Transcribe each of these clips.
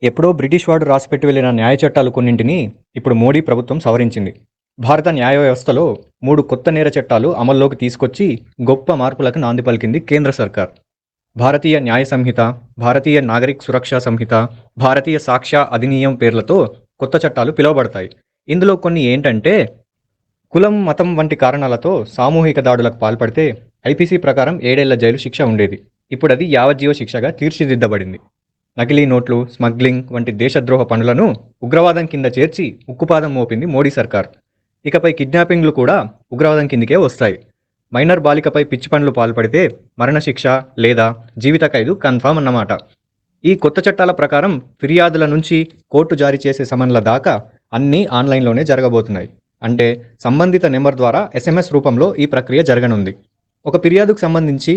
ఎప్పుడో బ్రిటిష్ వాడు రాసిపెట్టి వెళ్ళిన న్యాయ చట్టాలు కొన్నింటిని ఇప్పుడు మోడీ ప్రభుత్వం సవరించింది. భారత న్యాయ వ్యవస్థలో 3 కొత్త నేర చట్టాలు అమల్లోకి తీసుకొచ్చి గొప్ప మార్పులకు నాంది పలికింది కేంద్ర సర్కార్. భారతీయ న్యాయ సంహిత, భారతీయ నాగరిక్ సురక్షా సంహిత, భారతీయ సాక్ష్య అధినియం పేర్లతో కొత్త చట్టాలు పిలువబడతాయి. ఇందులో కొన్ని ఏంటంటే, కులం, మతం వంటి కారణాలతో సామూహిక దాడులకు పాల్పడితే ఐపీసీ ప్రకారం 7 ఏళ్ల జైలు శిక్ష ఉండేది. ఇప్పుడు అది యావజ్జీవ శిక్షగా తీర్చిదిద్దబడింది. నకిలీ నోట్లు, స్మగ్లింగ్ వంటి దేశద్రోహ పనులను ఉగ్రవాదం కింద చేర్చి ఉక్కుపాదం మోపింది మోడీ సర్కార్. ఇకపై కిడ్నాపింగ్లు కూడా ఉగ్రవాదం కిందికే వస్తాయి. మైనర్ బాలికపై పిచ్చి పనులు పాల్పడితే మరణశిక్ష లేదా జీవిత ఖైదు కన్ఫామ్ అన్నమాట. ఈ కొత్త చట్టాల ప్రకారం ఫిర్యాదుల నుంచి కోర్టు జారీ చేసే సమన్ల దాకా అన్నీ ఆన్లైన్లోనే జరగబోతున్నాయి. అంటే సంబంధిత నెంబర్ ద్వారా ఎస్ఎంఎస్ రూపంలో ఈ ప్రక్రియ జరగనుంది. ఒక ఫిర్యాదుకు సంబంధించి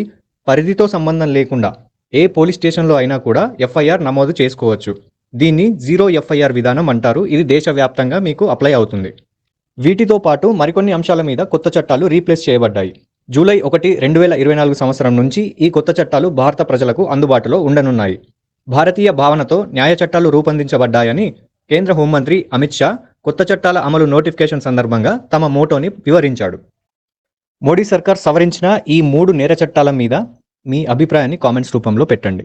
పరిధితో సంబంధం లేకుండా ఏ పోలీస్ స్టేషన్లో అయినా కూడా ఎఫ్ఐఆర్ నమోదు చేసుకోవచ్చు. దీన్ని జీరో ఎఫ్ఐఆర్ విధానం అంటారు. ఇది దేశవ్యాప్తంగా మీకు అప్లై అవుతుంది. వీటితో పాటు మరికొన్ని అంశాల మీద కొత్త చట్టాలు రీప్లేస్ చేయబడ్డాయి. జూలై 1, 2024 సంవత్సరం నుంచి ఈ కొత్త చట్టాలు భారత ప్రజలకు అందుబాటులో ఉండనున్నాయి. భారతీయ భావనతో న్యాయ చట్టాలు రూపొందించబడ్డాయని కేంద్ర హోంమంత్రి అమిత్ షా కొత్త చట్టాల అమలు నోటిఫికేషన్ సందర్భంగా తమ మోటోని వివరించాడు. మోడీ సర్కార్ సవరించిన ఈ 3 నేర చట్టాల మీద మీ అభిప్రాయాన్ని కామెంట్స్ రూపంలో పెట్టండి.